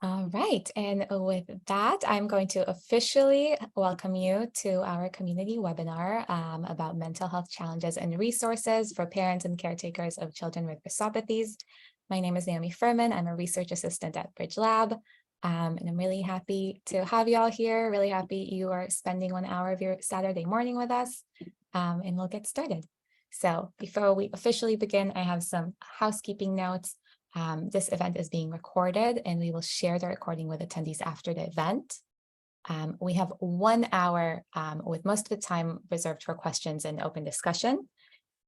All right, and with that, I'm going to officially welcome you to our community webinar about mental health challenges and resources for parents and caretakers of children with RASopathies. My name is Naomi Furman. I'm a research assistant at Bridge Lab, and I'm really happy to have you all here. Really happy you are spending 1 hour of your Saturday morning with us, and we'll get started. So before we officially begin, I have some housekeeping notes. This event is being recorded and we will share the recording with attendees after the event. We have 1 hour with most of the time reserved for questions and open discussion.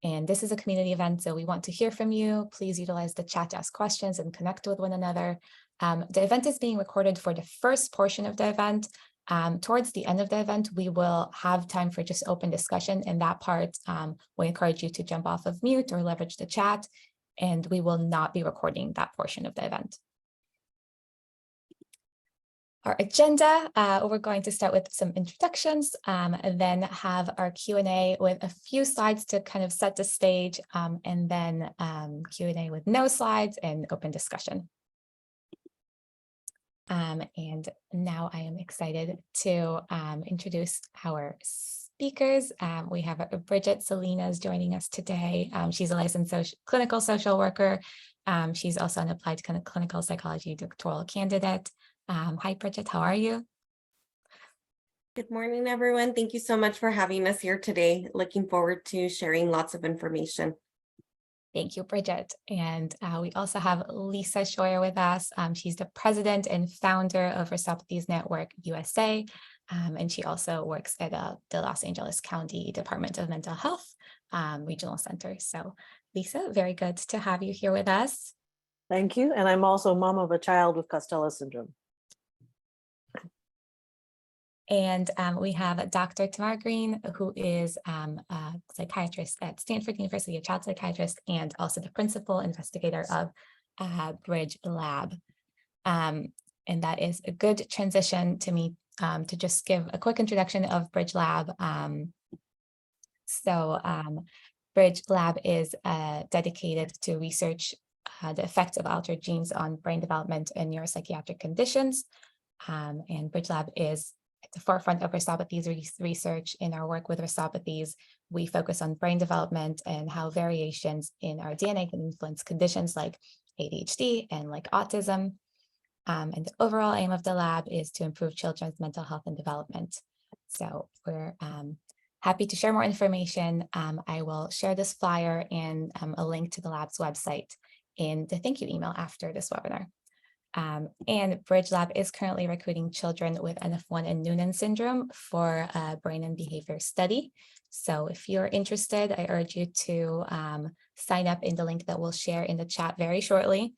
And this is a community event, so we want to hear from you. Please utilize the chat to ask questions and connect with one another. The event is being recorded for the first portion of the event. Towards the end of the event, we will have time for just open discussion. And that part, we encourage you to jump off of mute or leverage the chat. And we will not be recording that portion of the event. Our agenda, we're going to start with some introductions, and then have our Q&A with a few slides to kind of set the stage, and then Q&A with no slides and open discussion. And now I am excited to introduce our speakers. We have Bridget Salinas joining us today. She's a licensed clinical social worker. She's also an applied clinical psychology doctoral candidate. Hi, Bridget, how are you? Good morning, everyone. Thank you so much for having us here today. Looking forward to sharing lots of information. Thank you, Bridget. And we also have Lisa Schoyer with us. She's the president and founder of RASopathies Network USA. And she also works at the Los Angeles County Department of Mental Health Regional Center. So Lisa, very good to have you here with us. Thank you. And I'm also mom of a child with Costello syndrome. And we have Dr. Tamar Green, who is a psychiatrist at Stanford University, a child psychiatrist, and also the principal investigator of Bridge Lab. And that is a good transition to me to just give a quick introduction of Bridge Lab. Bridge Lab is dedicated to research the effects of altered genes on brain development and neuropsychiatric conditions. And Bridge Lab is at the forefront of RASopathies research. In our work with RASopathies, we focus on brain development and how variations in our DNA can influence conditions like ADHD and like autism. And the overall aim of the lab is to improve children's mental health and development. So we're happy to share more information. I will share this flyer and a link to the lab's website in the thank you email after this webinar. And Bridge Lab is currently recruiting children with NF1 and Noonan syndrome for a brain and behavior study. So if you're interested, I urge you to sign up in the link that we'll share in the chat very shortly.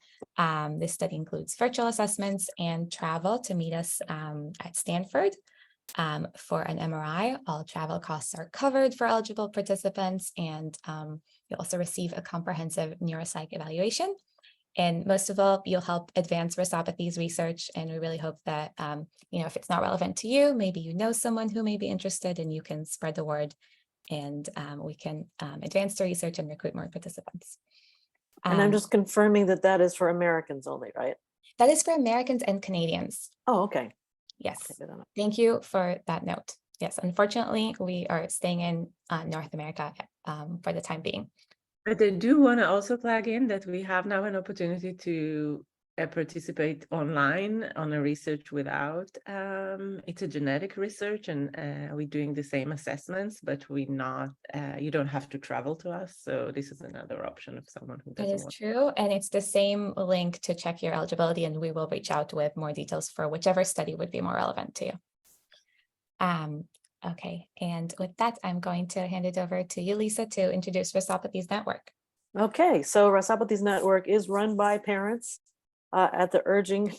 This study includes virtual assessments and travel to meet us at Stanford for an MRI. All travel costs are covered for eligible participants, and you'll also receive a comprehensive neuropsych evaluation. And most of all, you'll help advance RASopathies research. And we really hope that, if it's not relevant to you, maybe you know someone who may be interested and you can spread the word, and we can advance the research and recruit more participants. And I'm just confirming that that is for Americans only, right? That is for Americans and Canadians. Oh, okay. Yes. Thank you for that note. Yes, unfortunately, we are staying in North America for the time being. But I do want to also plug in that we have now an opportunity to participate online on a research without, it's a genetic research, and we're doing the same assessments, but you don't have to travel to us. So this is another option of someone who doesn't want. That is true. And it's the same link to check your eligibility, and we will reach out with more details for whichever study would be more relevant to you. Okay, and with that, I'm going to hand it over to you, Lisa, to introduce RASopathies Network. Okay, so RASopathies Network is run by parents at the urging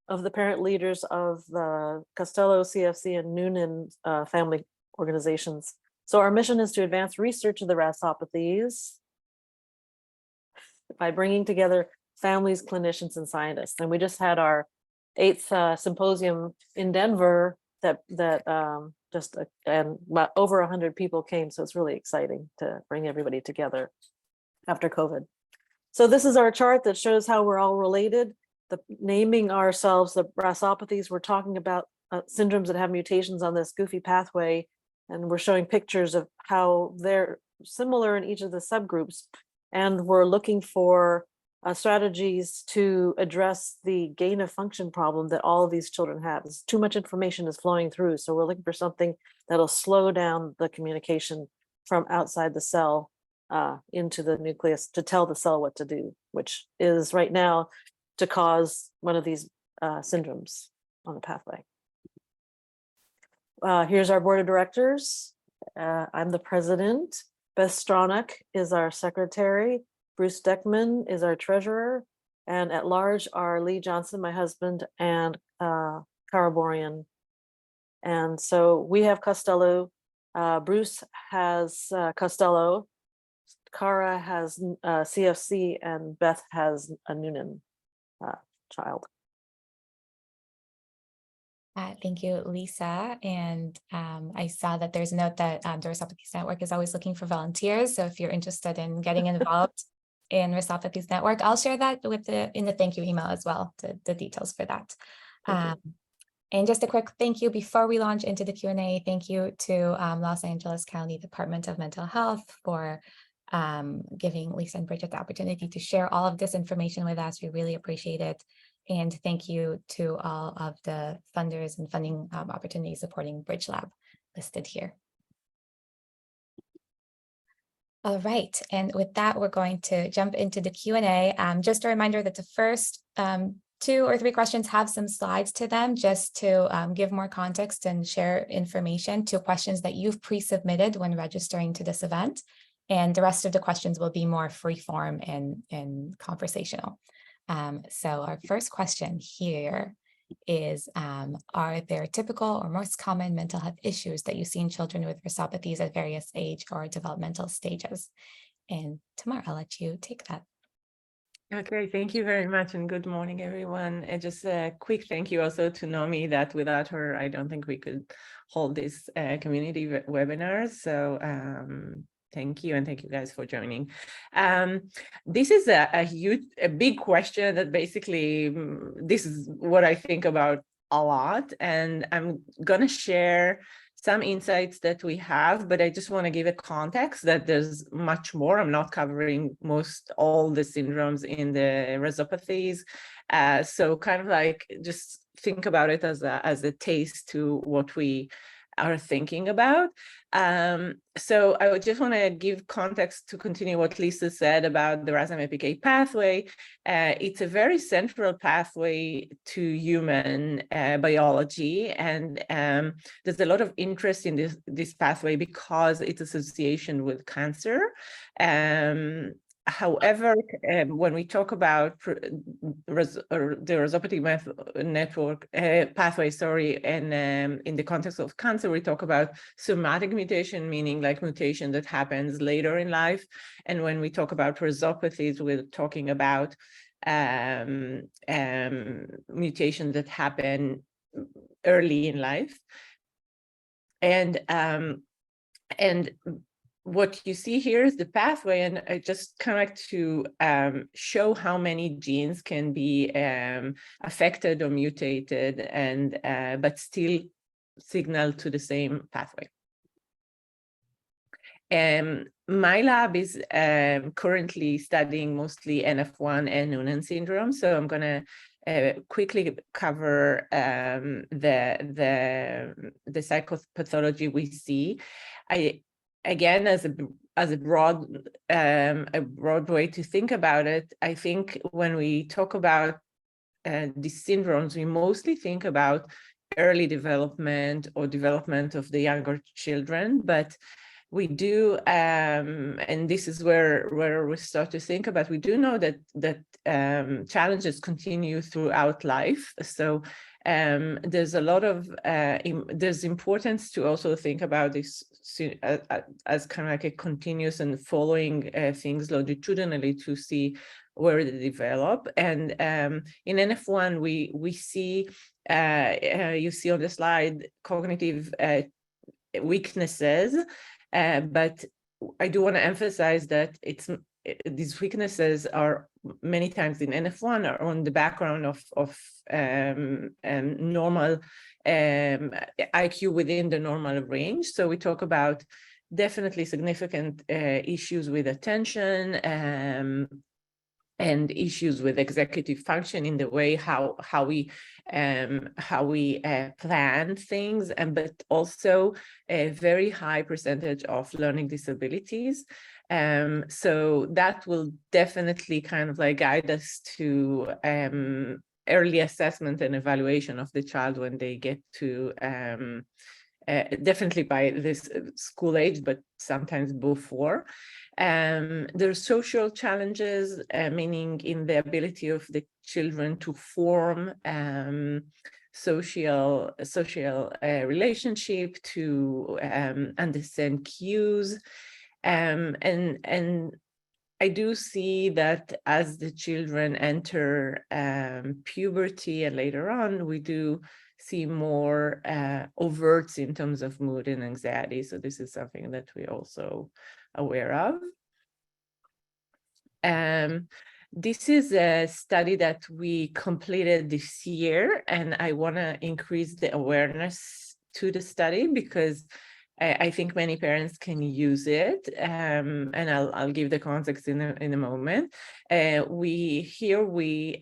of the parent leaders of the Costello, CFC, and Noonan family organizations. So our mission is to advance research of the RASopathies by bringing together families, clinicians, and scientists. And we just had our 8th symposium in Denver and over 100 people came. So it's really exciting to bring everybody together after COVID. So this is our chart that shows how we're all related. naming ourselves the RASopathies, we're talking about syndromes that have mutations on this goofy pathway, and we're showing pictures of how they're similar in each of the subgroups, and we're looking for strategies to address the gain of function problem that all of these children have. Too much information is flowing through, so we're looking for something that'll slow down the communication from outside the cell into the nucleus to tell the cell what to do, which is right now to cause one of these syndromes on the pathway. Here's our board of directors. I'm the president. Beth Stronach is our secretary. Bruce Deckman is our treasurer. And at large are Lee Johnson, my husband, and Cara Borian. And so we have Costello. Bruce has Costello. Cara has CFC, and Beth has a Noonan child. Thank you, Lisa. And I saw that there's a note that the RASopathies Network is always looking for volunteers. So if you're interested in getting involved in RASopathies Network, I'll share that with in the thank you email as well, the details for that. And just a quick thank you before we launch into the Q&A. Thank you to Los Angeles County Department of Mental Health for giving Lisa and Bridget the opportunity to share all of this information with us. We really appreciate it. And thank you to all of the funders and funding opportunities supporting Bridge Lab listed here. All right, and with that, we're going to jump into the Q&A. Just a reminder that the first 2 or 3 questions have some slides to them just to give more context and share information to questions that you've pre-submitted when registering to this event. And the rest of the questions will be more free-form and conversational. So our first question here is, are there typical or most common mental health issues that you see in children with RASopathies at various age or developmental stages? And Tamar, I'll let you take that. Okay, thank you very much, and good morning, everyone. And just a quick thank you also to Nomi, that without her, I don't think we could hold this community webinar. So thank you, and thank you guys for joining. This is a big question that basically, this is what I think about a lot, and I'm gonna share some insights that we have, but I just want to give a context that there's much more. I'm not covering all the syndromes in the RASopathies. So kind of like just think about it as a taste to what we are thinking about. So I would just want to give context to continue what Lisa said about the RAS-MAPK pathway. It's a very central pathway to human biology, and there's a lot of interest in this pathway because its association with cancer. However, when we talk about the RASopathies network pathway, and in the context of cancer, we talk about somatic mutation, meaning like mutation that happens later in life. And when we talk about RASopathies, we're talking about mutations that happen early in life. And what you see here is the pathway, and I just kind of like to show how many genes can be affected or mutated, and but still signal to the same pathway. My lab is currently studying mostly NF1 and Noonan syndrome, so I'm going to quickly cover the psychopathology we see. Again, as a broad way to think about it, I think when we talk about these syndromes, we mostly think about early development or development of the younger children, but we do, and this is where we start to think about, we do know that challenges continue throughout life. So there's a lot of, there's importance to also think about this as kind of like a continuous and following things longitudinally to see where they develop. And in NF1, we see, you see on the slide, cognitive weaknesses, but I do want to emphasize that these weaknesses are many times in NF1 are on the background of normal IQ within the normal range. So we talk about definitely significant issues with attention and issues with executive function in the way how we plan things, but also a very high percentage of learning disabilities. So that will definitely kind of like guide us to early assessment and evaluation of the child when they get to definitely by this school age, but sometimes before. There's social challenges, meaning in the ability of the children to form social relationship, to understand cues, and I do see that as the children enter puberty and later on, we do see more overt symptoms of mood and anxiety. So this is something that we're also aware of. This is a study that we completed this year, and I want to increase the awareness to the study because I think many parents can use it, and I'll give the context in a moment. We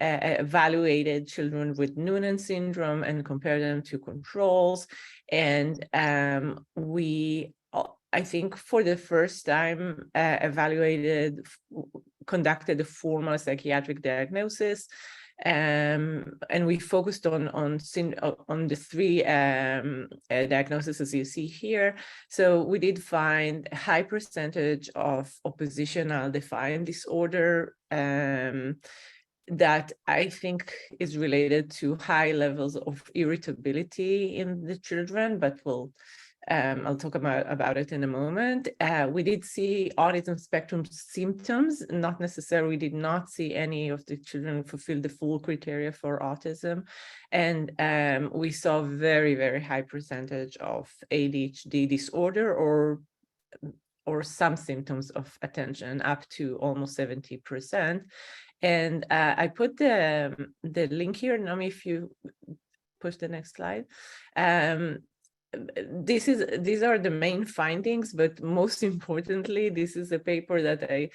evaluated children with Noonan syndrome and compared them to controls, and I think for the first time conducted a formal psychiatric diagnosis. And we focused on the three diagnoses as you see here. So we did find a high percentage of oppositional defiant disorder that I think is related to high levels of irritability in the children, but I'll talk about it in a moment. We did see autism spectrum symptoms, not necessarily, we did not see any of the children fulfill the full criteria for autism. And we saw very, very high percentage of ADHD disorder or some symptoms of attention, up to almost 70%. And I put the link here, Naomi, if you push the next slide. These are the main findings, but most importantly, this is a paper that I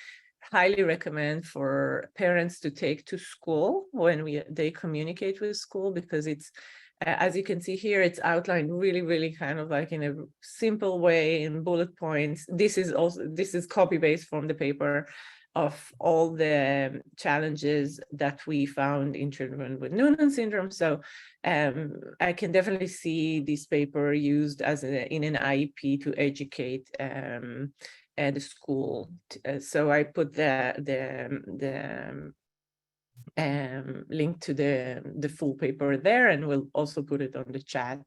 highly recommend for parents to take to school when they communicate with school, because it's, as you can see here, it's outlined really, really kind of like in a simple way in bullet points. This is copy-paste from the paper of all the challenges that we found in children with Noonan syndrome. So I can definitely see this paper used as in an IEP to educate the school. So I put the link to the full paper there, and we'll also put it on the chat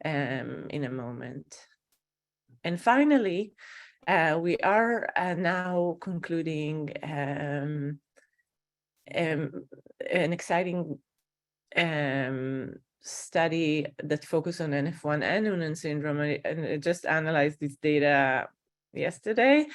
in a moment. And finally, we are now concluding an exciting study that focused on NF1 and Noonan syndrome, and I just analyzed this data yesterday.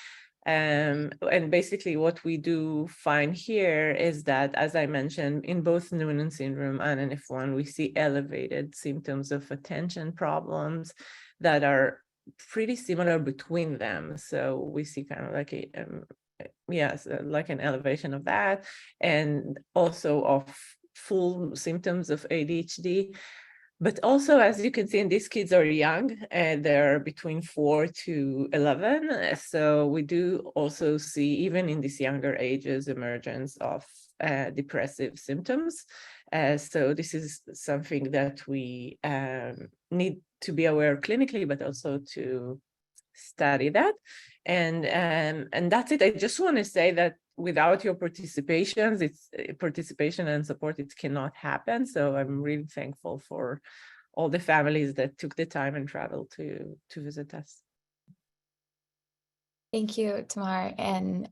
And basically what we do find here is that, as I mentioned, in both Noonan syndrome and NF1, we see elevated symptoms of attention problems that are pretty similar between them. So we see kind of like like an elevation of that, and also of full symptoms of ADHD. But also, as you can see, and these kids are young, and they're between 4 to 11. So we do also see, even in these younger ages, emergence of depressive symptoms. So this is something that we need to be aware clinically, but also to study that. And that's it. I just want to say that without your participation and support, it cannot happen. So I'm really thankful for all the families that took the time and traveled to visit us. Thank you, Tamar, and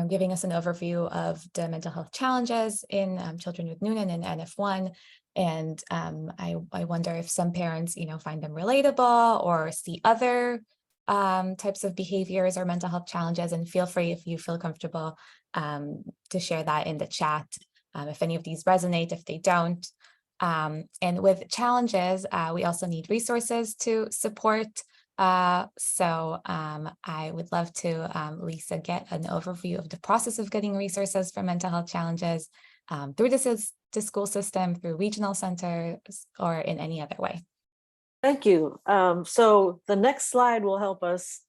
giving us an overview of the mental health challenges in children with Noonan and NF1. And I wonder if some parents, find them relatable or see other types of behaviors or mental health challenges, and feel free if you feel comfortable to share that in the chat. If any of these resonate, if they don't. And with challenges, we also need resources to support. So I would love to, Lisa, get an overview of the process of getting resources for mental health challenges through the school system, through regional centers, or in any other way. Thank you. So the next slide will help us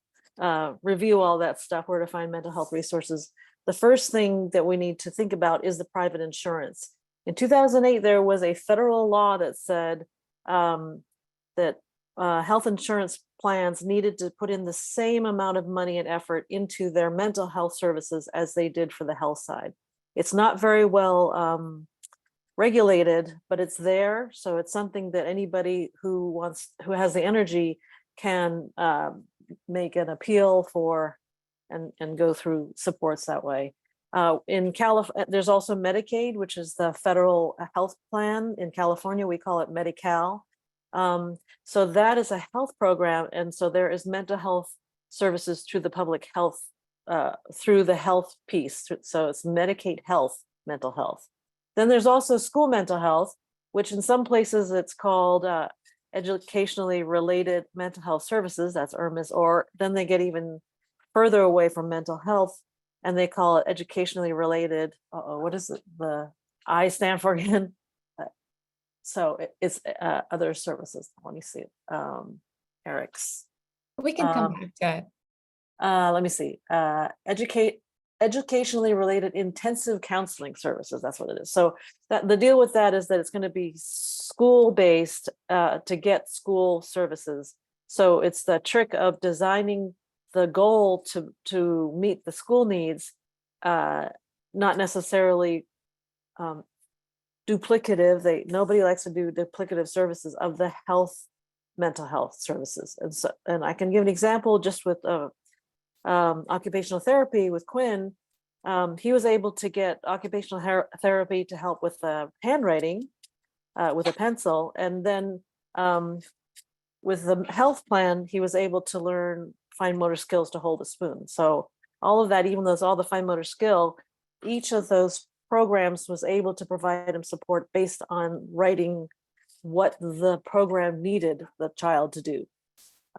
review all that stuff, where to find mental health resources. The first thing that we need to think about is the private insurance. In 2008, there was a federal law that said that health insurance plans needed to put in the same amount of money and effort into their mental health services as they did for the health side. It's not very well regulated, but it's there. So it's something that anybody who has the energy can make an appeal for and go through supports that way. In California, there's also Medicaid, which is the federal health plan. In California, we call it Medi-Cal. So that is a health program. And so there is mental health services through the public health, through the health piece. So it's Medicaid health, mental health. Then there's also school mental health, which in some places it's called educationally related mental health services, that's ERMIS, or then they get even further away from mental health and they call it educationally related, what does the I stand for again? So it's other services. Let me see, Eric's. We can come back to it. Let me see, educationally related intensive counseling services, that's what it is. So that the deal with that is that it's going to be school-based to get school services. So it's the trick of designing the goal to meet the school needs, not necessarily duplicative. Nobody likes to do duplicative services of the mental health services. And I can give an example just with occupational therapy with Quinn. He was able to get occupational therapy to help with handwriting with a pencil. And then with the health plan, he was able to learn fine motor skills to hold a spoon. So all of that, even though it's all the fine motor skill, each of those programs was able to provide him support based on writing what the program needed the child to do.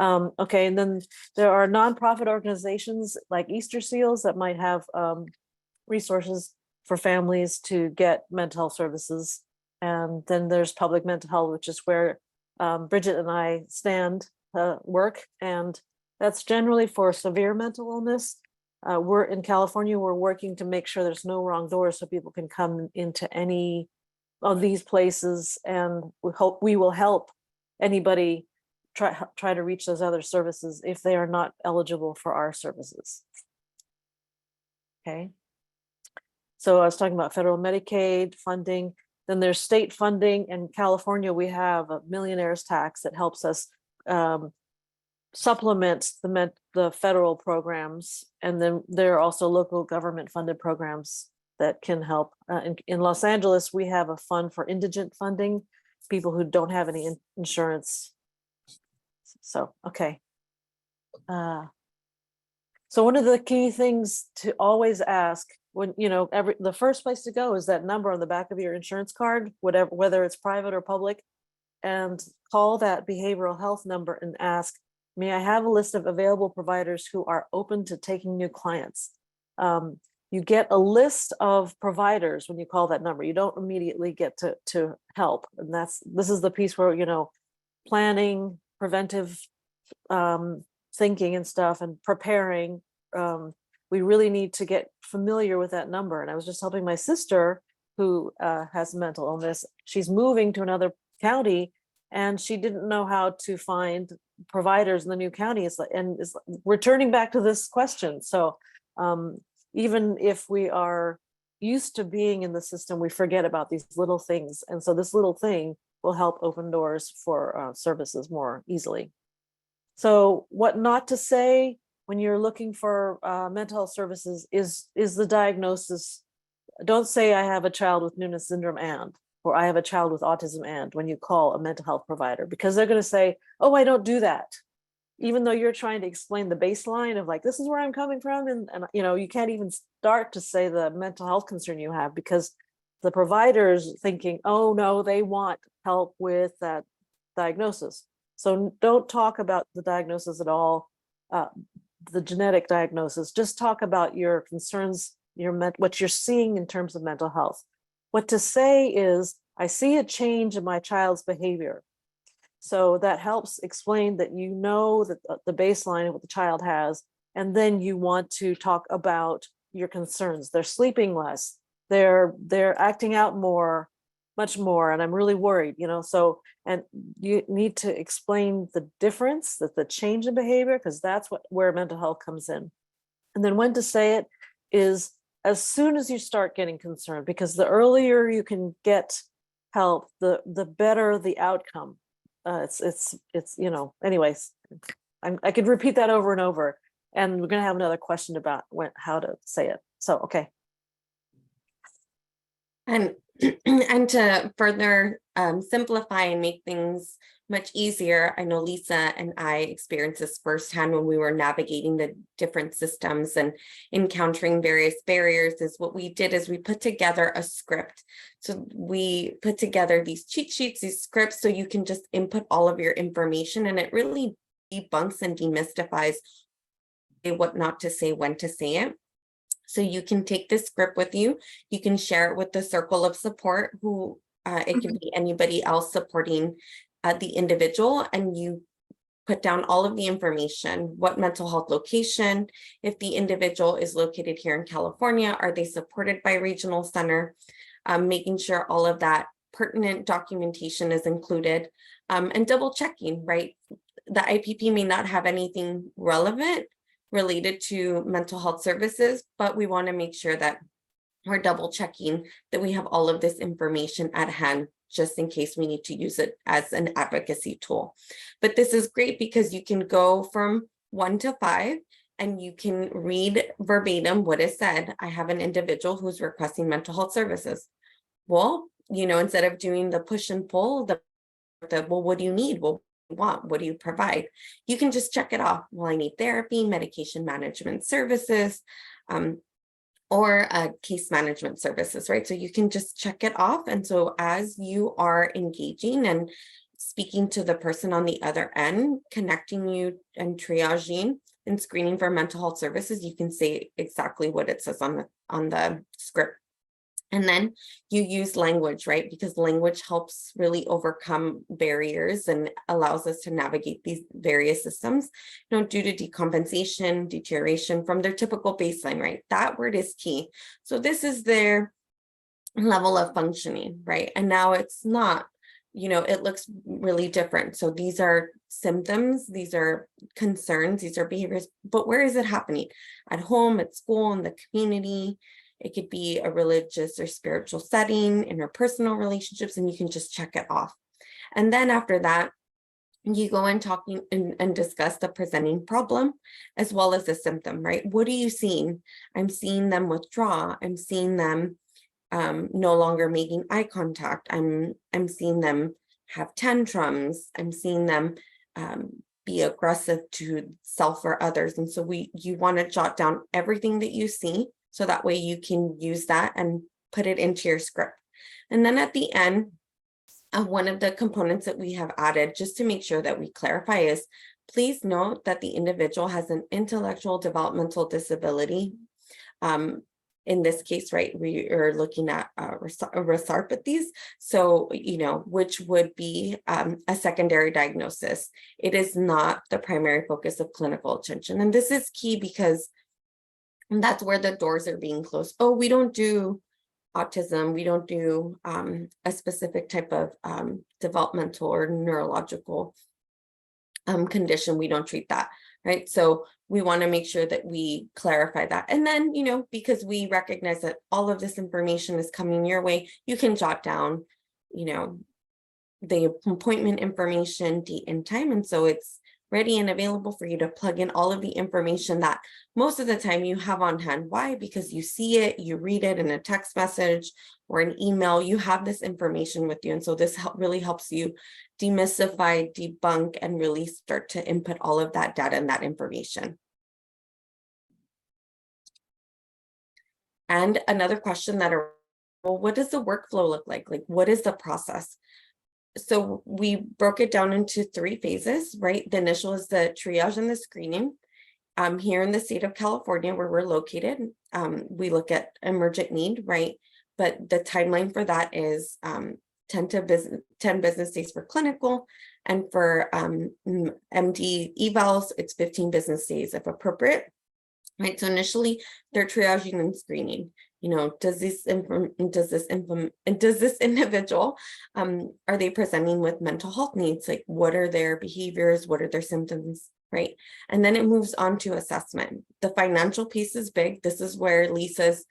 Okay, and then there are nonprofit organizations like Easter Seals that might have resources for families to get mental health services. And then there's public mental health, which is where Bridget and I work, and that's generally for severe mental illness. We're in California, we're working to make sure there's no wrong doors so people can come into any of these places, and we will help anybody try to reach those other services if they are not eligible for our services. Okay. So I was talking about federal Medicaid funding. Then there's state funding. In California, we have a millionaire's tax that helps us supplement the federal programs. And then there are also local government funded programs that can help. In Los Angeles, we have a fund for indigent funding, people who don't have any insurance. So, okay. So one of the key things to always ask when, the first place to go is that number on the back of your insurance card, whether it's private or public, and call that behavioral health number and ask, may I have a list of available providers who are open to taking new clients? You get a list of providers when you call that number. You don't immediately get to help. And this is the piece where, planning, preventive thinking and stuff, and preparing, we really need to get familiar with that number. And I was just helping my sister who has mental illness. She's moving to another county and she didn't know how to find providers in the new county. We're turning back to this question. So even if we are used to being in the system, we forget about these little things. And so this little thing will help open doors for services more easily. So what not to say when you're looking for mental health services is the diagnosis. Don't say I have a child with Noonan syndrome or I have a child with autism when you call a mental health provider, because they're going to say, oh, I don't do that. even though you're trying to explain the baseline of like, this is where I'm coming from, and you know, you can't even start to say the mental health concern you have, because the provider's thinking, oh no, they want help with that diagnosis. So don't talk about the diagnosis at all, the genetic diagnosis. Just talk about your concerns, what you're seeing in terms of mental health. What to say is, I see a change in my child's behavior. So that helps explain that you know that the baseline of what the child has, and then you want to talk about your concerns. They're sleeping less, they're acting out more, much more, and I'm really worried, you know. So, and you need to explain the difference, that the change in behavior, because that's where mental health comes in. And then when to say it is as soon as you start getting concerned, because the earlier you can get help, the better the outcome. It's you know, anyways, I could repeat that over and over, and we're gonna have another question about how to say it. So, okay. And and to further simplify and make things much easier, I know Lisa and I experienced this firsthand when we were navigating the different systems and encountering various barriers. Is what we did is we put together a script. So we put together these cheat sheets, these scripts, so you can just input all of your information, and it really debunks and demystifies what not to say, when to say it. So you can take this script with you. You can share it with the circle of support, who it can be anybody else supporting the individual, and you put down all of the information: what mental health location, if the individual is located here in California, are they supported by a regional center, making sure all of that pertinent documentation is included, and double checking, right? The IPP may not have anything relevant related to mental health services, but we want to make sure that we're double checking that we have all of this information at hand, just in case we need to use it as an advocacy tool. But this is great because you can go from 1 to 5 and you can read verbatim what is said. I have an individual who's requesting mental health services. Well, you know, instead of doing the push and pull, well, what do you need? Well, want, what do you provide? You can just check it off. Well, I need therapy, medication management services, or case management services, right? So you can just check it off. And so as you are engaging and speaking to the person on the other end, connecting you and triaging and screening for mental health services, you can say exactly what it says on the script. And then you use language, right? Because language helps really overcome barriers and allows us to navigate these various systems, you know, due to decompensation, deterioration from their typical baseline, right? That word is key. So this is their level of functioning, right? And now it's not, you know, it looks really different. So these are symptoms, these are concerns, these are behaviors, but where is it happening? At home, at school, in the community. It could be a religious or spiritual setting, interpersonal relationships, and you can just check it off. And then after that, you go in talking and discuss the presenting problem as well as the symptom, right? What are you seeing? I'm seeing them withdraw. I'm seeing them no longer making eye contact. I'm seeing them have tantrums. I'm seeing them be aggressive to self or others. And so you want to jot down everything that you see, so that way you can use that and put it into your script. And then at the end, one of the components that we have added, just to make sure that we clarify, is please note that the individual has an intellectual developmental disability. In this case, right, we are looking at RASopathies. So, you know, which would be a secondary diagnosis. It is not the primary focus of clinical attention. And this is key because that's where the doors are being closed. Oh, we don't do autism. We don't do a specific type of developmental or neurological condition. We don't treat that, right? So we want to make sure that we clarify that. And then, you know, because we recognize that all of this information is coming your way, you can jot down, you know, the appointment information, date and time. And so it's ready and available for you to plug in all of the information that most of the time you have on hand. Why? Because you see it, you read it in a text message or an email, you have this information with you. And so this really helps you demystify, debunk, and really start to input all of that data and that information. And another question that, well, what does the workflow look like? Like, what is the process? So we broke it down into 3 phases, right? The initial is the triage and the screening. Here in the state of California, where we're located, we look at emergent need, right? But the timeline for that is 10 business days for clinical, and for MD evals, it's 15 business days if appropriate. Right, so initially they're triaging and screening. You know, does this individual, are they presenting with mental health needs? Like, what are their behaviors? What are their symptoms? Right, and then it moves on to assessment. The financial piece is big. This is where Lisa's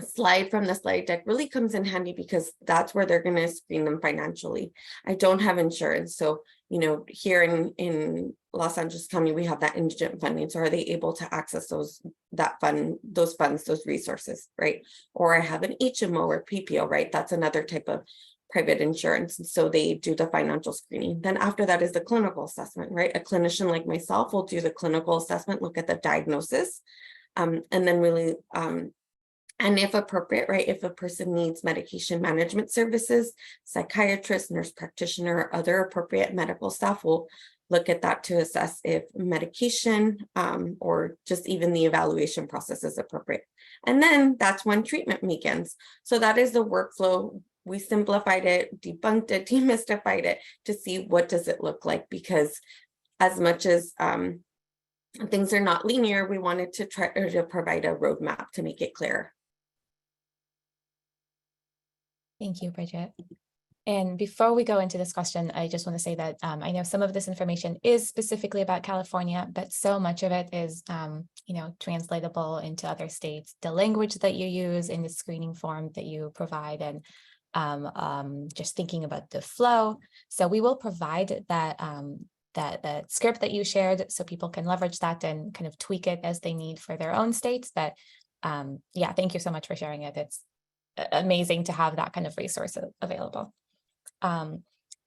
slide from the slide deck really comes in handy, because that's where they're going to screen them financially. I don't have insurance, so you know, here in Los Angeles County, we have that indigent funding. So are they able to access those funds, those resources, right? Or I have an HMO or PPO, right? That's another type of private insurance. And so they do the financial screening. Then after that is the clinical assessment, right? A clinician like myself will do the clinical assessment, look at the diagnosis, and then really and if appropriate, right, if a person needs medication management services, psychiatrist, nurse practitioner, or other appropriate medical staff will look at that to assess if medication or just even the evaluation process is appropriate. And then that's when treatment begins. So that is the workflow. We simplified it, debunked it, demystified it to see what does it look like, because as much as things are not linear, we wanted to try to provide a roadmap to make it clear. Thank you, Bridget. And before we go into this question, I just want to say that I know some of this information is specifically about California, but so much of it is, you know, translatable into other states. The language that you use in the screening form that you provide, and just thinking about the flow. So we will provide that that script that you shared, so people can leverage that and kind of tweak it as they need for their own states. But yeah, thank you so much for sharing it. It's amazing to have that kind of resource available. And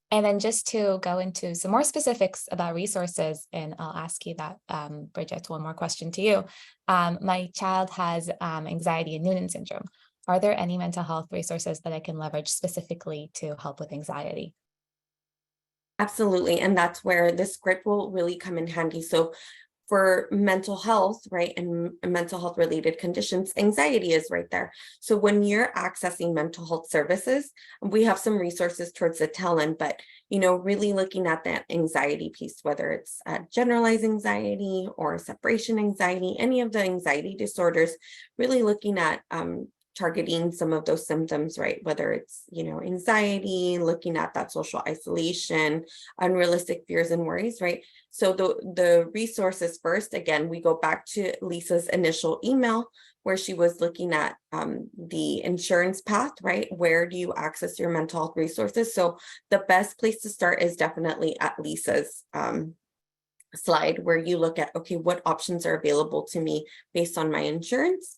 then just to go into some more specifics about resources, and I'll ask you that, Bridget, one more question to you. My child has anxiety and Noonan syndrome. Are there any mental health resources that I can leverage specifically to help with anxiety? Absolutely, and that's where the script will really come in handy. So for mental health, right, and mental health related conditions, anxiety is right there. So when you're accessing mental health services, we have some resources towards the tail end, but you know, really looking at that anxiety piece, whether it's generalized anxiety or separation anxiety, any of the anxiety disorders, really looking at targeting some of those symptoms, right? Whether it's, you know, anxiety, looking at that social isolation, unrealistic fears and worries, right? So the resources first, again, we go back to Lisa's initial email where she was looking at the insurance path, right? Where do you access your mental health resources? So the best place to start is definitely at Lisa's slide, where you look at, okay, what options are available to me based on my insurance,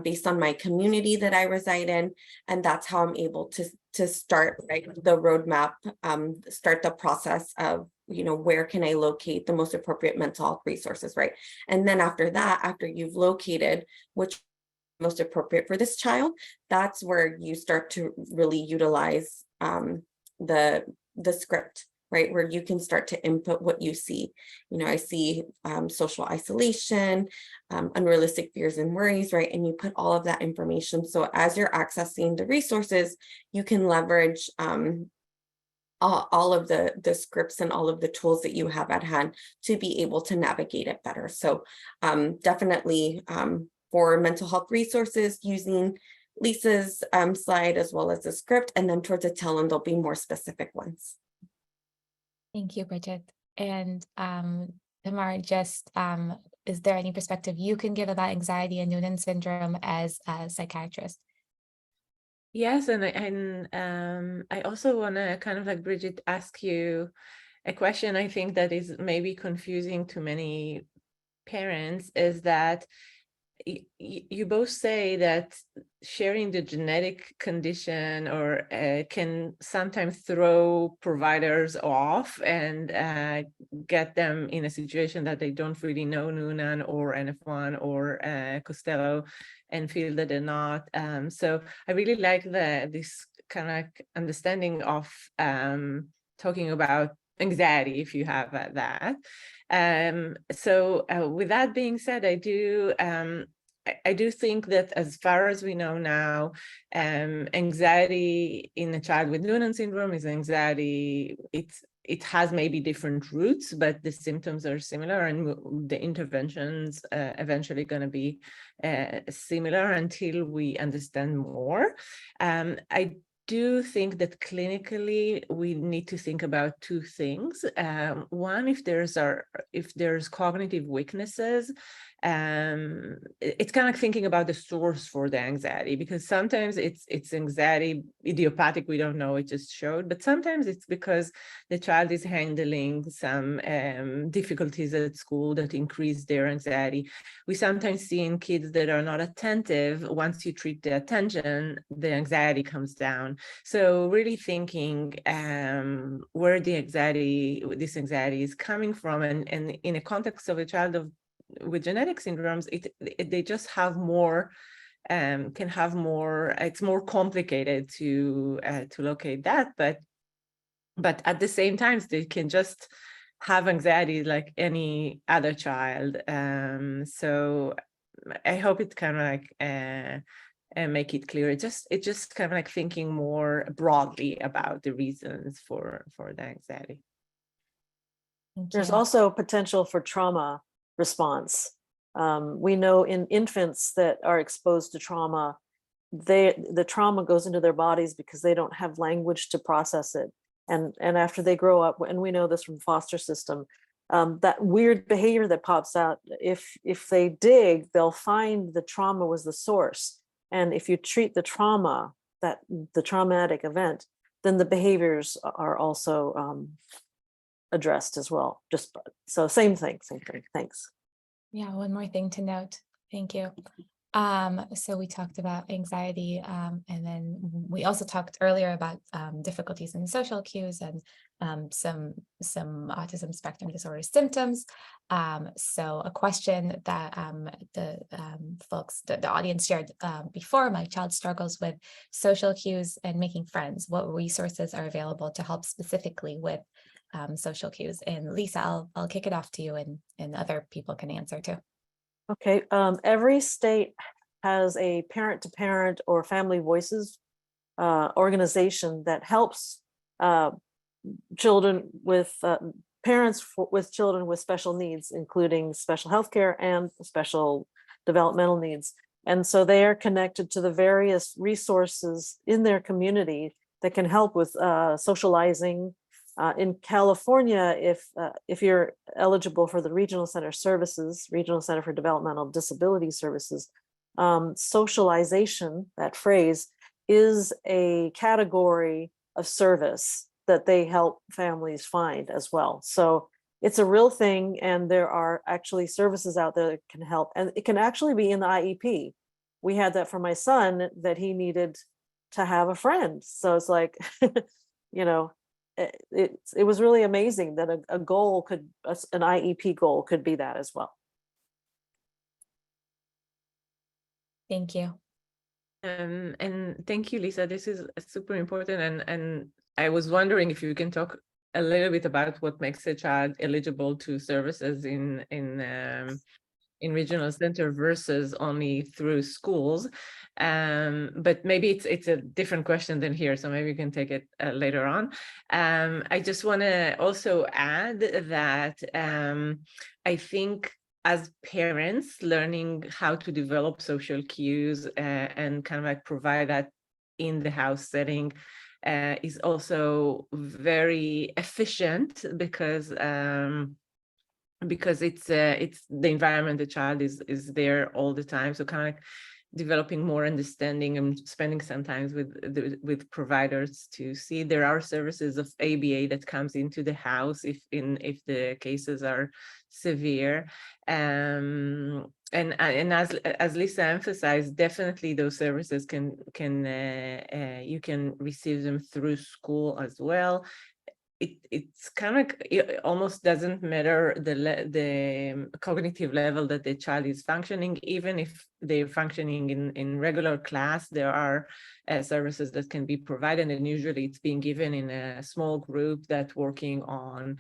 based on my community that I reside in, and that's how I'm able to start, right, the roadmap, start the process of, you know, where can I locate the most appropriate mental health resources, right? And then after that, after you've located which most appropriate for this child, that's where you start to really utilize the script, right, where you can start to input what you see. You know, I see social isolation, unrealistic fears and worries, right? And you put all of that information. So as you're accessing the resources, you can leverage all of the scripts and all of the tools that you have at hand to be able to navigate it better. So definitely for mental health resources, using Lisa's slide as well as the script, and then towards the tail end, there'll be more specific ones. Thank you, Bridget. And Tamar, just is there any perspective you can give about anxiety and Noonan syndrome as a psychiatrist? Yes, and I also want to kind of like Bridget ask you, a question I think that is maybe confusing to many parents is that you both say that sharing the genetic condition or can sometimes throw providers off and get them in a situation that they don't really know Noonan or NF1 or Costello and feel that they're not. So I really like this kind of understanding of talking about anxiety, if you have that. So with that being said, I do think that as far as we know now, anxiety in a child with Noonan syndrome is anxiety. It has maybe different roots, but the symptoms are similar, and the interventions eventually going to be similar until we understand more. I do think that clinically we need to think about two things. One, if there's cognitive weaknesses, it's kind of thinking about the source for the anxiety, because sometimes it's anxiety idiopathic, we don't know, it just showed, but sometimes it's because the child is handling some difficulties at school that increase their anxiety. We sometimes see in kids that are not attentive, once you treat the attention, the anxiety comes down. So really thinking where this anxiety is coming from, and in a context of a child with genetic syndromes, they just have more, can have more. It's more complicated to locate that, but at the same time, they can just have anxiety like any other child. So I hope it kind of like and make it clear. It's just kind of like thinking more broadly about the reasons for the anxiety. There's also potential for trauma response. We know in infants that are exposed to trauma, the trauma goes into their bodies because they don't have language to process it. And after they grow up, and we know this from foster system, that weird behavior that pops out, if they dig, they'll find the trauma was the source. And if you treat the trauma, the traumatic event, then the behaviors are also addressed as well. Just so same thing. Thanks. Yeah, one more thing to note. Thank you. So we talked about anxiety, and then we also talked earlier about difficulties in social cues and some autism spectrum disorder symptoms. So a question that the audience shared before: my child struggles with social cues and making friends. What resources are available to help specifically with social cues? And Lisa, I'll kick it off to you, and other people can answer too. Okay, every state has a parent-to-parent or family voices organization that helps children with parents with children with special needs, including special healthcare and special developmental needs. And so they are connected to the various resources in their community that can help with socializing. In California, if you're eligible for the Regional Center Services, Regional Center for Developmental Disability Services, socialization, that phrase, is a category of service that they help families find as well. So it's a real thing, and there are actually services out there that can help, and it can actually be in the IEP. We had that for my son, that he needed to have a friend. So it's like, you know, it was really amazing that a goal could, an IEP goal could be that as well. Thank you. And thank you, Lisa. This is super important. And I was wondering if you can talk a little bit about what makes a child eligible to services in regional center versus only through schools. But maybe it's a different question than here, so maybe you can take it later on. I just want to also add that I think as parents, learning how to develop social cues and kind of like provide that in the house setting is also very efficient, because it's the environment the child is there all the time. So kind of like developing more understanding and spending some time with providers to see there are services of ABA that comes into the house if the cases are severe. And as Lisa emphasized, definitely those services you can receive them through school as well. It's kind of, it almost doesn't matter the cognitive level that the child is functioning. Even if they're functioning in regular class, there are services that can be provided, and usually it's being given in a small group that working on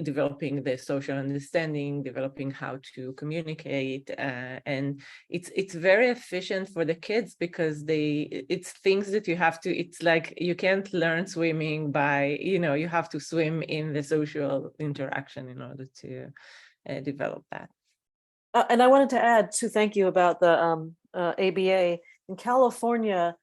developing the social understanding, developing how to communicate, and it's very efficient for the kids because it's things that you have to, it's like you can't learn swimming by, you have to swim in the social interaction in order to develop that. And I wanted to add too, thank you about the ABA. In California,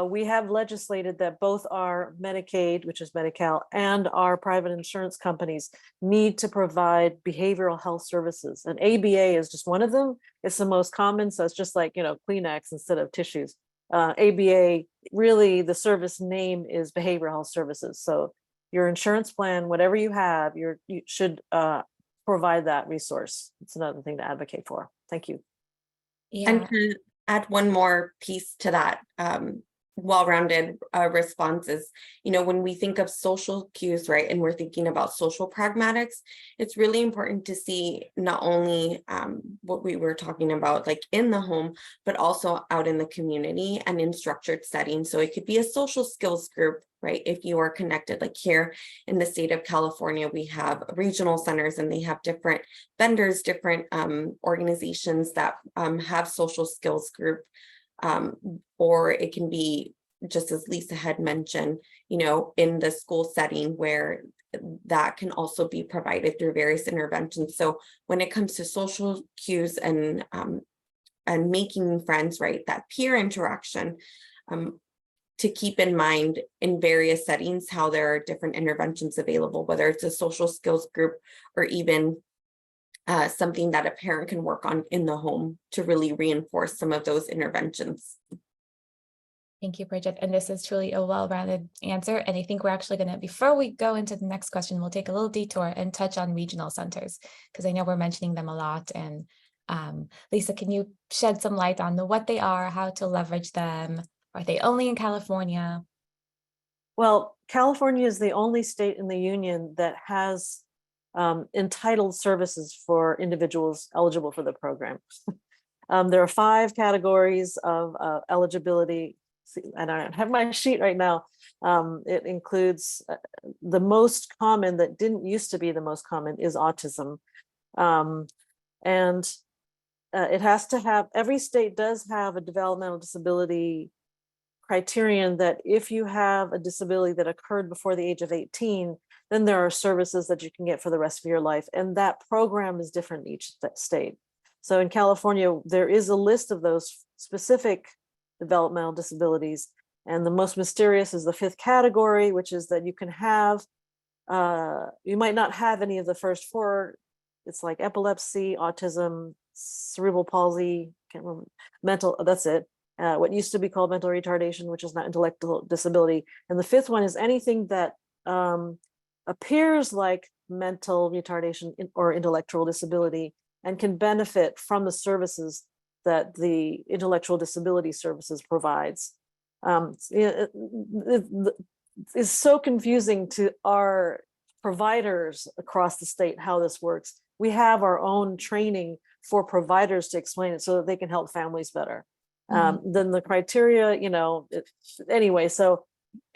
we have legislated that both our Medicaid, which is Medi-Cal, and our private insurance companies need to provide behavioral health services. And ABA is just one of them. It's the most common. So it's just like, Kleenex instead of tissues. ABA, really the service name is behavioral health services. So your insurance plan, whatever you have, you should provide that resource. It's another thing to advocate for. Thank you. Yeah. And to add one more piece to that, well-rounded responses, when we think of social cues, right, and we're thinking about social pragmatics, it's really important to see not only what we were talking about, like in the home, but also out in the community and in structured settings. So it could be a social skills group, right? If you are connected, like here in the state of California, we have regional centers and they have different vendors, different organizations that have social skills group. Or it can be, just as Lisa had mentioned, in the school setting where that can also be provided through various interventions. So when it comes to social cues and making friends, right, that peer interaction, to keep in mind in various settings how there are different interventions available, whether it's a social skills group or even something that a parent can work on in the home to really reinforce some of those interventions. Thank you, Bridget. And this is truly a well-rounded answer. And I think we're actually going to, before we go into the next question, we'll take a little detour and touch on regional centers, because I know we're mentioning them a lot. And Lisa, can you shed some light on what they are, how to leverage them? Are they only in California? Well, California is the only state in the union that has entitled services for individuals eligible for the program. There are 5 categories of eligibility, and I don't have my sheet right now. It includes the most common that didn't used to be the most common is autism. And it has to have, every state does have a developmental disability criterion that if you have a disability that occurred before the age of 18, then there are services that you can get for the rest of your life. And that program is different in each state. So in California, there is a list of those specific developmental disabilities. And the most mysterious is the 5th category, which is that you can have, you might not have any of the first 4. It's like epilepsy, autism, cerebral palsy, can't remember, mental, that's it. What used to be called mental retardation, which is not intellectual disability. And the 5th one is anything that appears like mental retardation or intellectual disability and can benefit from the services that the intellectual disability services provides. It's so confusing to our providers across the state how this works. We have our own training for providers to explain it so that they can help families better. Then the criteria, anyway, so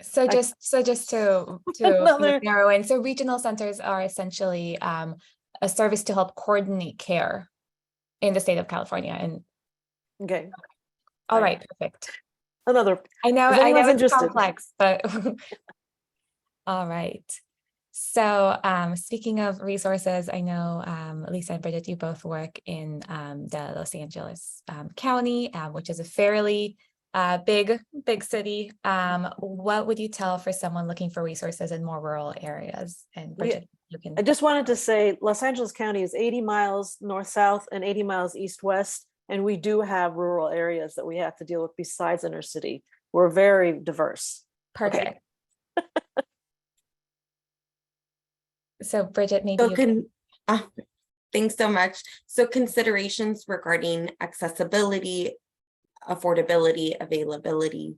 just to narrow in, so regional centers are essentially a service to help coordinate care in the state of California. And okay, all right, perfect. Another, I know it's interested. complex, but all right. So speaking of resources, I know Lisa and Bridget, you both work in the Los Angeles County, which is a fairly big city. What would you tell for someone looking for resources in more rural areas? And Bridget, you can. I just wanted to say Los Angeles County is 80 miles north-south and 80 miles east-west And we do have rural areas that we have to deal with besides inner city. We're very diverse. Perfect. So Bridget, maybe So you can. thanks so much. So considerations regarding accessibility, affordability, availability,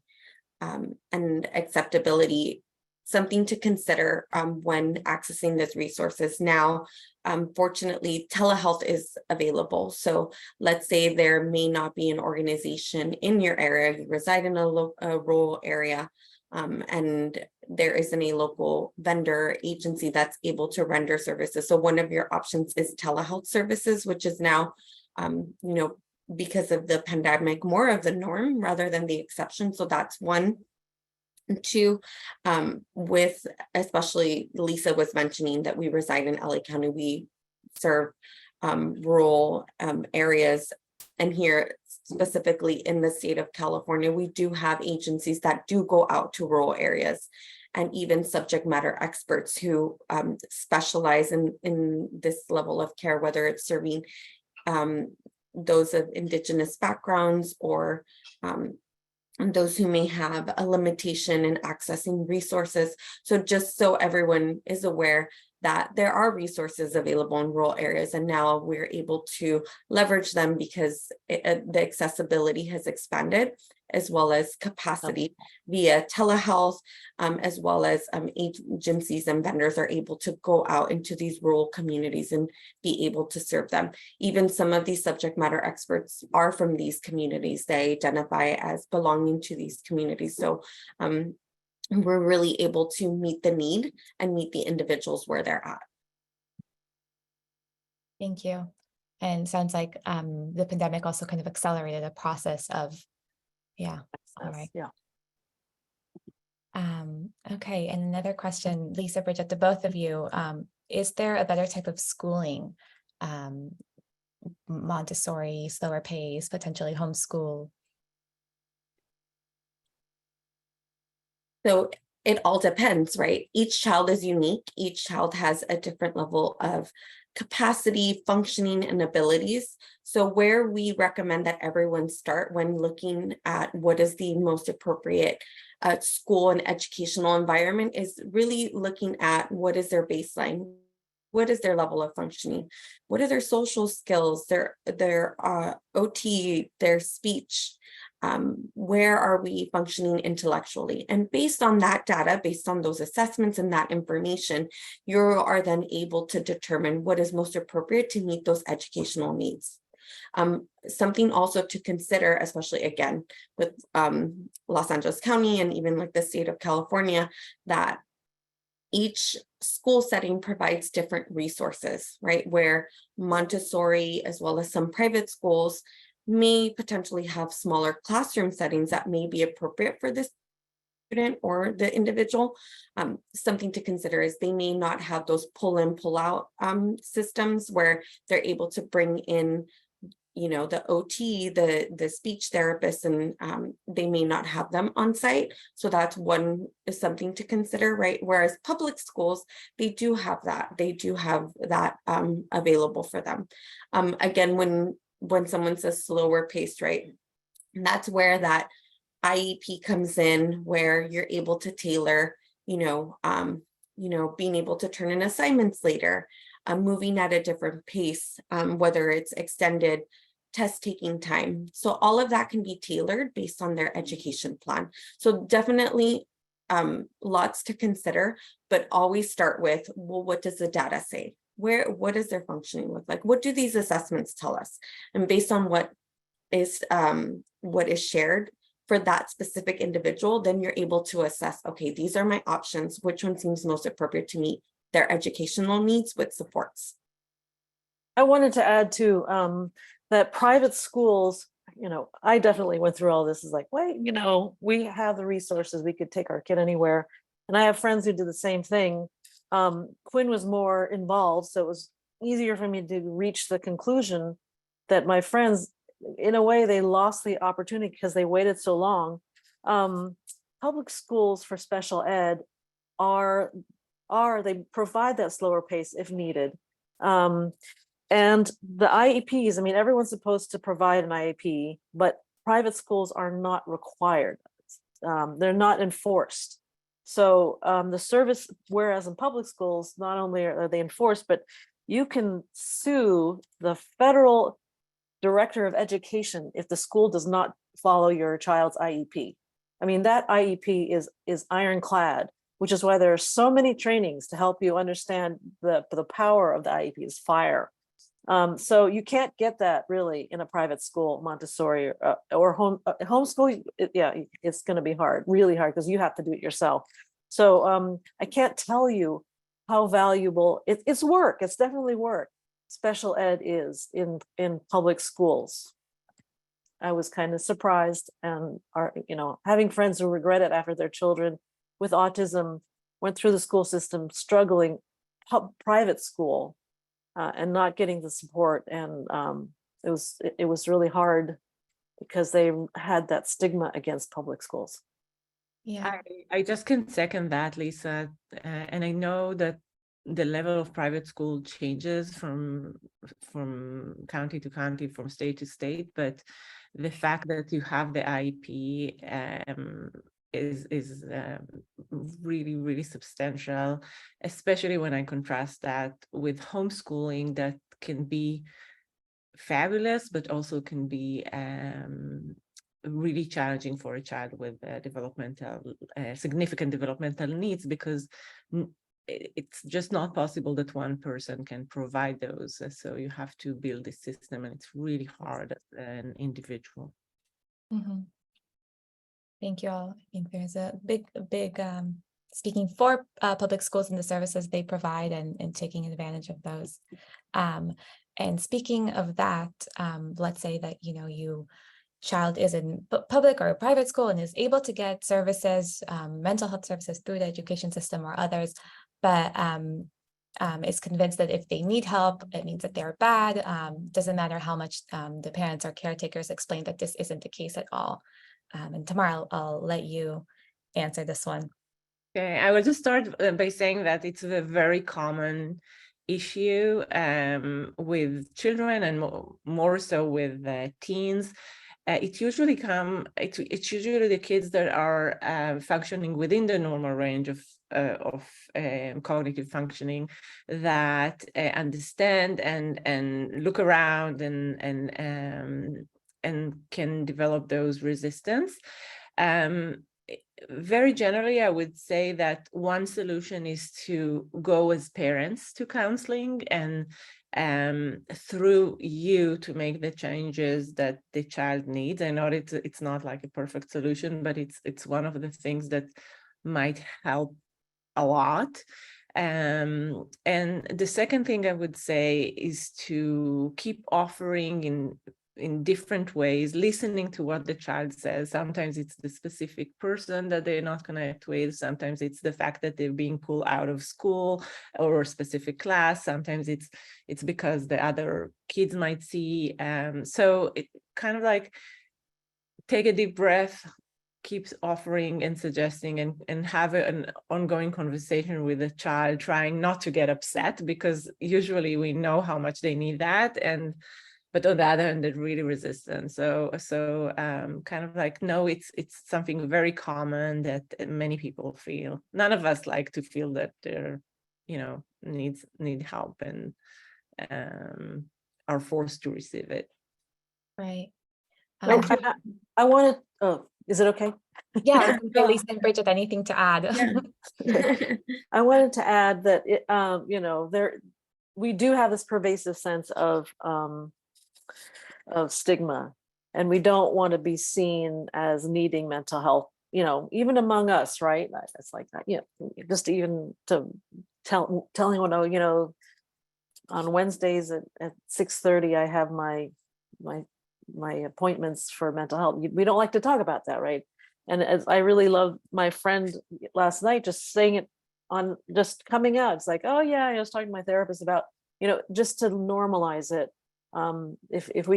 and acceptability, something to consider when accessing those resources. Now, fortunately, telehealth is available. So let's say there may not be an organization in your area, you reside in a rural area, and there isn't a local vendor agency that's able to render services. So one of your options is telehealth services, which is now, because of the pandemic, more of the norm rather than the exception. So that's one. And two, with especially Lisa was mentioning that we reside in LA County, we serve rural areas. And here specifically in the state of California, we do have agencies that do go out to rural areas, and even subject matter experts who specialize in this level of care, whether it's serving those of Indigenous backgrounds or those who may have a limitation in accessing resources. So just so everyone is aware that there are resources available in rural areas, and now we're able to leverage them because the accessibility has expanded, as well as capacity via telehealth, as well as agencies and vendors are able to go out into these rural communities and be able to serve them. Even some of these subject matter experts are from these communities. They identify as belonging to these communities. So we're really able to meet the need and meet the individuals where they're at. Thank you. And sounds like the pandemic also kind of accelerated the process of, all right. Yeah. Okay, and another question, Lisa, Bridget, to both of you, is there a better type of schooling, Montessori, slower pace, potentially homeschool? So it all depends, right? Each child is unique. Each child has a different level of capacity, functioning, and abilities. So where we recommend that everyone start when looking at what is the most appropriate school and educational environment is really looking at what is their baseline. What is their level of functioning? What are their social skills, their OT, their speech? Where are we functioning intellectually? And based on that data, based on those assessments and that information, you are then able to determine what is most appropriate to meet those educational needs. Something also to consider, especially again with Los Angeles County and even like the state of California, that each school setting provides different resources, right? Where Montessori, as well as some private schools, may potentially have smaller classroom settings that may be appropriate for the student or the individual. Something to consider is they may not have those pull in, pull out systems where they're able to bring in, the OT, the speech therapist, and they may not have them on site. So that's one is something to consider, right? Whereas public schools, they do have that. They do have that available for them. Again, when someone says slower paced, right? And that's where that IEP comes in, where you're able to tailor, being able to turn in assignments later, moving at a different pace, whether it's extended test taking time. So all of that can be tailored based on their education plan. So definitely lots to consider, but always start with, well, what does the data say? What does their functioning look like? What do these assessments tell us? And based on what is shared for that specific individual, then you're able to assess, okay, these are my options. Which one seems most appropriate to meet their educational needs with supports? I wanted to add too, that private schools, I definitely went through all this. Is like, wait, we have the resources. We could take our kid anywhere. And I have friends who did the same thing. Quinn was more involved, so it was easier for me to reach the conclusion that my friends, in a way, they lost the opportunity because they waited so long. Public schools for special ed they provide that slower pace if needed. And the IEPs, I mean, everyone's supposed to provide an IEP, but private schools are not required. They're not enforced. So the service, whereas in public schools, not only are they enforced, but you can sue the federal director of education if the school does not follow your child's IEP. I mean, that IEP is ironclad, which is why there are so many trainings to help you understand the power of the IEP is fire. So you can't get that really in a private school, Montessori or homeschool. Yeah, it's going to be hard, really hard, because you have to do it yourself. So I can't tell you how valuable it's work. It's definitely work. Special ed is in public schools. I was kind of surprised, and having friends who regret it after their children with autism went through the school system struggling private school and not getting the support, and it was really hard because they had that stigma against public schools. Yeah. I just can second that, Lisa. And I know that the level of private school changes from county to county, from state to state, but the fact that you have the IEP is really, really substantial, especially when I contrast that with homeschooling that can be fabulous, but also can be really challenging for a child with significant developmental needs, because it's just not possible that one person can provide those. So you have to build a system, and it's really hard as an individual. Mm-hmm. Thank you all. I think there's a big speaking for public schools and the services they provide, and taking advantage of those. And speaking of that, let's say that your child is in public or private school and is able to get services, mental health services through the education system or others, but is convinced that if they need help, it means that they're bad. Doesn't matter how much the parents or caretakers explain that this isn't the case at all. And Tamar, I'll let you answer this one. Okay, I will just start by saying that it's a very common issue with children, and more so with teens. It's usually the kids that are functioning within the normal range of cognitive functioning, that understand and look around and can develop those resistance. Very generally, I would say that one solution is to go as parents to counseling, and through you to make the changes that the child needs. I know it's not like a perfect solution, but it's one of the things that might help a lot. And the second thing I would say is to keep offering in different ways, listening to what the child says. Sometimes it's the specific person that they're not connect with. Sometimes it's the fact that they're being pulled out of school or a specific class. Sometimes it's because the other kids might see. So it kind of like take a deep breath, keeps offering and suggesting, and have an ongoing conversation with the child, trying not to get upset, because usually we know how much they need that, but on the other hand, they're really resistant. So kind of like, no, it's something very common that many people feel. None of us like to feel that they're, need help and are forced to receive it. Right. I wanted, is it okay? Yeah, Lisa and Bridget, anything to add? Okay. I wanted to add that we do have this pervasive sense of stigma, and we don't want to be seen as needing mental health, even among us, right? It's like that, just even to telling one, on Wednesdays at 6:30, I have my appointments for mental health. We don't like to talk about that, right? And as I really love my friend last night, just saying it on, just coming out. It's like, oh yeah, I was talking to my therapist about, just to normalize it. If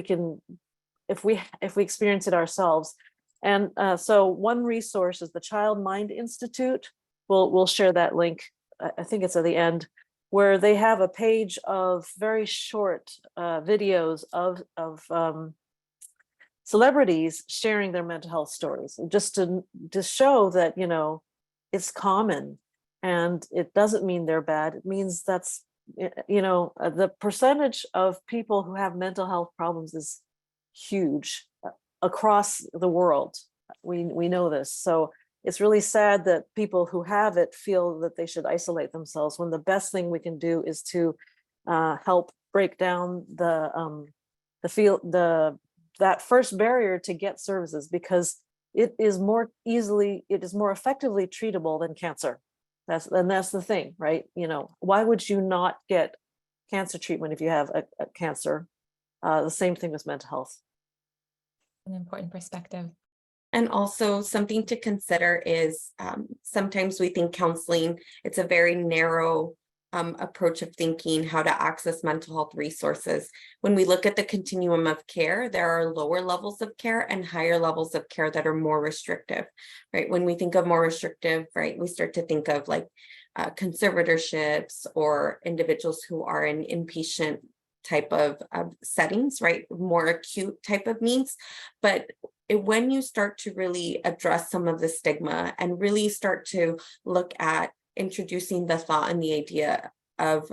we experience it ourselves. And so one resource is the Child Mind Institute. We'll share that link. I think it's at the end, where they have a page of very short videos of celebrities sharing their mental health stories, just to show that, you know, it's common, and it doesn't mean they're bad. It means that's, you know, the percentage of people who have mental health problems is huge across the world. We know this. So it's really sad that people who have it feel that they should isolate themselves, when the best thing we can do is to help break down that first barrier to get services, because it is more effectively treatable than cancer. That's the thing, right? You know, why would you not get cancer treatment if you have a cancer? The same thing with mental health. An important perspective. And also something to consider is sometimes we think counseling, it's a very narrow approach of thinking how to access mental health resources. When we look at the continuum of care, there are lower levels of care and higher levels of care that are more restrictive, right? When we think of more restrictive, right, we start to think of like conservatorships or individuals who are in inpatient type of settings, right? More acute type of needs. But when you start to really address some of the stigma and really start to look at introducing the thought and the idea of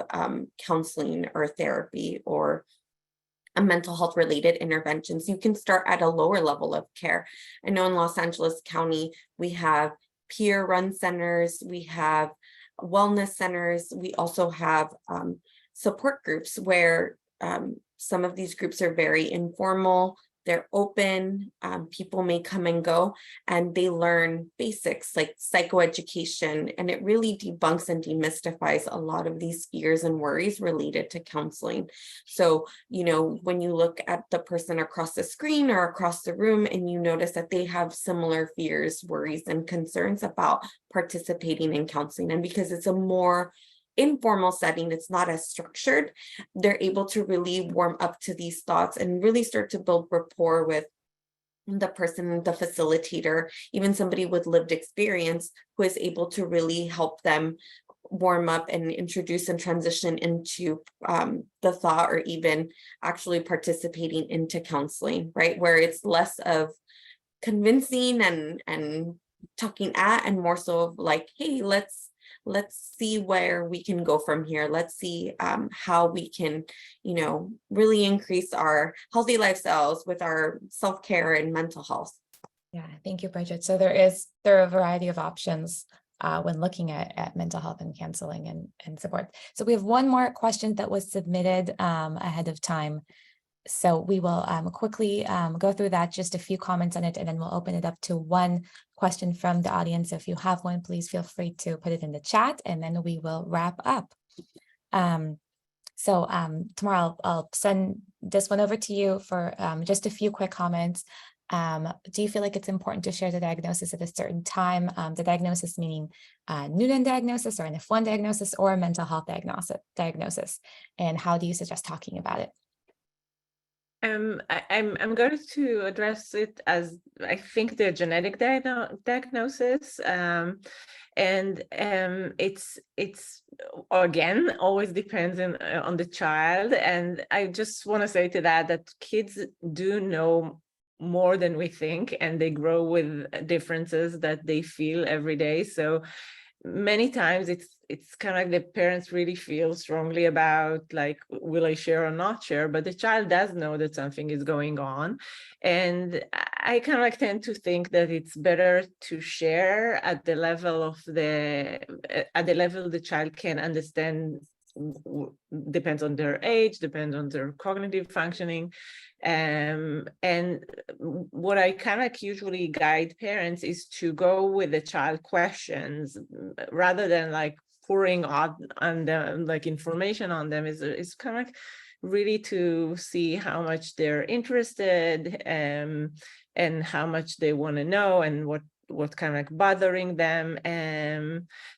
counseling or therapy or a mental health related interventions, you can start at a lower level of care. I know in Los Angeles County, we have peer run centers, we have wellness centers, we also have support groups where some of these groups are very informal. They're open, people may come and go, and they learn basics like psychoeducation, and it really debunks and demystifies a lot of these fears and worries related to counseling. So, you know, when you look at the person across the screen or across the room and you notice that they have similar fears, worries, and concerns about participating in counseling, and because it's a more informal setting, it's not as structured, they're able to really warm up to these thoughts and really start to build rapport with the person, the facilitator, even somebody with lived experience who is able to really help them warm up and introduce and transition into the thought, or even actually participating into counseling, right? Where it's less of convincing and talking at, and more so of like, hey, let's see where we can go from here. Let's see how we can, you know, really increase our healthy lifestyles with our self-care and mental health. Yeah, thank you, Bridget. So there are a variety of options when looking at mental health and counseling and support. So we have one more question that was submitted ahead of time. So we will quickly go through that, just a few comments on it, and then we'll open it up to one question from the audience. If you have one, please feel free to put it in the chat, and then we will wrap up. Tamar, I'll send this one over to you for just a few quick comments. Do you feel like it's important to share the diagnosis at a certain time? The diagnosis meaning Noonan diagnosis or an F1 diagnosis or a mental health diagnosis, and how do you suggest talking about it? I'm going to address it as, I think, the genetic diagnosis, and it's again always depends on the child. And I just want to say to that kids do know more than we think, and they grow with differences that they feel every day. So many times it's kind of like the parents really feel strongly about, like, will I share or not share? But the child does know that something is going on. And I kind of like tend to think that it's better to share at the level the child can understand. Depends on their age, depends on their cognitive functioning. And what I kind of usually guide parents is to go with the child questions rather than like pouring on them like information on them. Is kind of like really to see how much they're interested and how much they want to know, and what kind of like bothering them.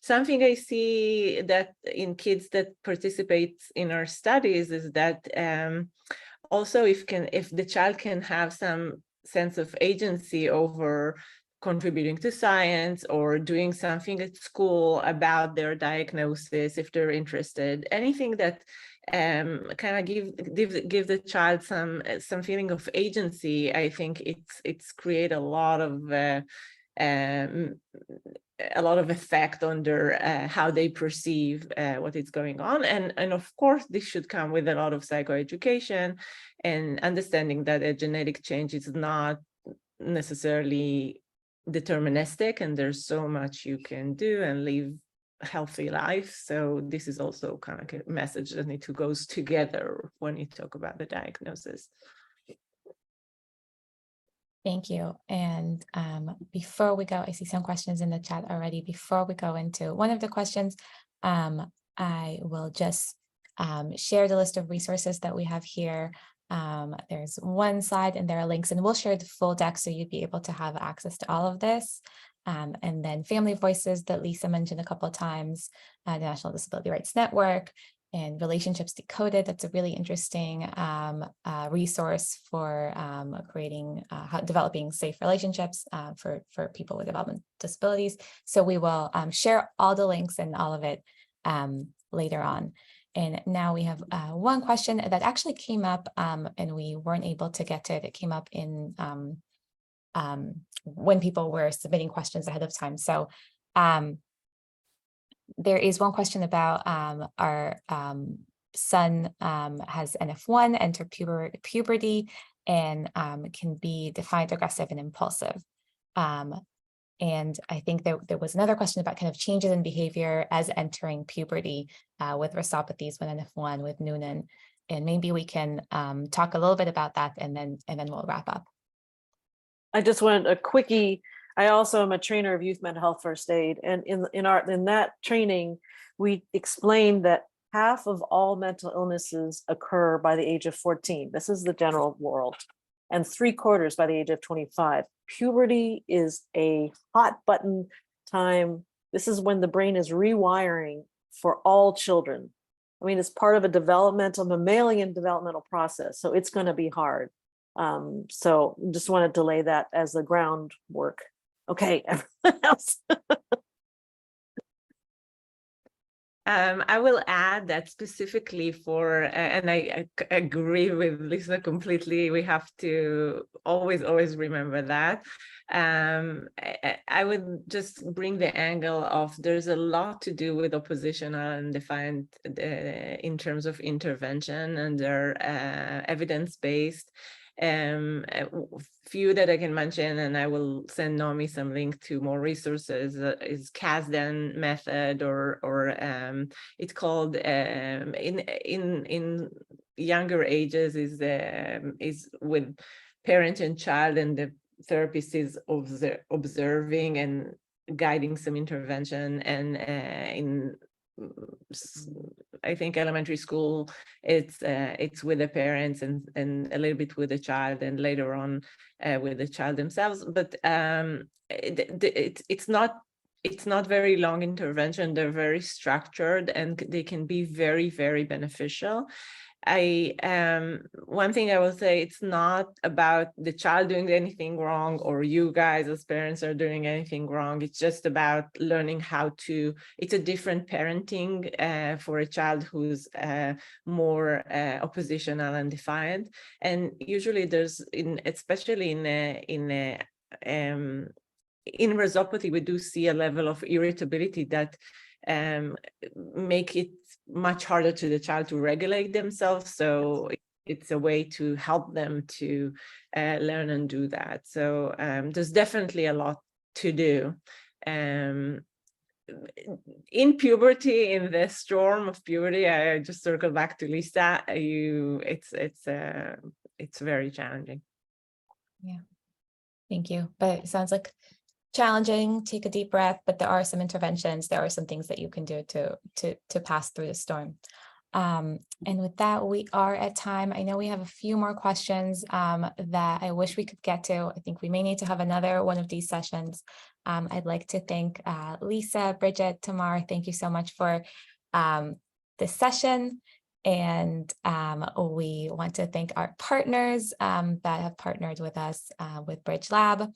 Something I see that in kids that participate in our studies is that also if the child can have some sense of agency over contributing to science or doing something at school about their diagnosis if they're interested. Anything that kind of give the child some feeling of agency. I think it's create a lot of effect on their how they perceive what is going on, and of course this should come with a lot of psychoeducation and understanding that a genetic change is not necessarily deterministic, and there's so much you can do and live a healthy life. So this is also kind of a message that need to goes together when you talk about the diagnosis. Thank you. And before we go, I see some questions in the chat already. Before we go into one of the questions, I will just share the list of resources that we have here. There's one slide and there are links, and we'll share the full deck so you'd be able to have access to all of this. And then Family Voices that Lisa mentioned a couple of times, the National Disability Rights Network, and Relationships Decoded. That's a really interesting resource for developing safe relationships for people with developmental disabilities. So we will share all the links and all of it later on. And now we have one question that actually came up and we weren't able to get to it. It came up in when people were submitting questions ahead of time. So there is one question about our son has NF1, entered puberty, and can be defined aggressive and impulsive. And I think there was another question about kind of changes in behavior as entering puberty with RASopathies, with NF1, with Noonan. And maybe we can talk a little bit about that, and then we'll wrap up. I just wanted a quickie. I also am a trainer of youth mental health first aid, and in that training, we explained that half of all mental illnesses occur by the age of 14. This is the general world, and 3/4 by the age of 25. Puberty is a hot button time. This is when the brain is rewiring for all children. I mean, it's part of a mammalian developmental process, so it's going to be hard. So just wanted to lay that as the groundwork. Okay, everyone else. I will add that specifically for, and I agree with Lisa completely, we have to always remember that. I would just bring the angle of there's a lot to do with oppositional and defined in terms of intervention, and they're evidence-based. A few that I can mention, and I will send Naomi some link to more resources, is Kasdan method, or it's called in younger ages is with parent and child, and the therapist is observing and guiding some intervention, and in I think elementary school, it's with the parents and a little bit with the child, and later on with the child themselves. But it's not very long intervention. They're very structured, and they can be very, very beneficial. One thing I will say, it's not about the child doing anything wrong or you guys as parents are doing anything wrong. It's just about learning how to, it's a different parenting for a child who's more oppositional and defiant. And usually there's, especially in RASopathy, we do see a level of irritability that make it much harder to the child to regulate themselves. So it's a way to help them to learn and do that. So there's definitely a lot to do. In puberty, in the storm of puberty, I just circle back to Lisa. It's very challenging. Yeah, thank you. But it sounds like challenging. Take a deep breath, but there are some interventions. There are some things that you can do to pass through the storm. And with that, we are at time. I know we have a few more questions that I wish we could get to. I think we may need to have another one of these sessions. I'd like to thank Lisa, Bridget, Tamar. Thank you so much for this session. And we want to thank our partners that have partnered with us with Bridge Lab.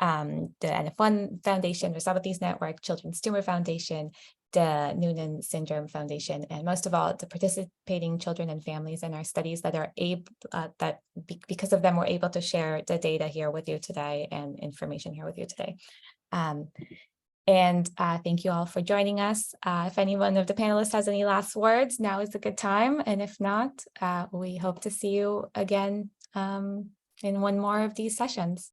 the NF1 Foundation, RASopathies Network, Children's Tumor Foundation, the Noonan Syndrome Foundation, and most of all, the participating children and families in our studies that are able, because of them, we're able to share the data here with you today and information here with you today. Thank you all for joining us. If anyone of the panelists has any last words, now is a good time. And if not, we hope to see you again in one more of these sessions.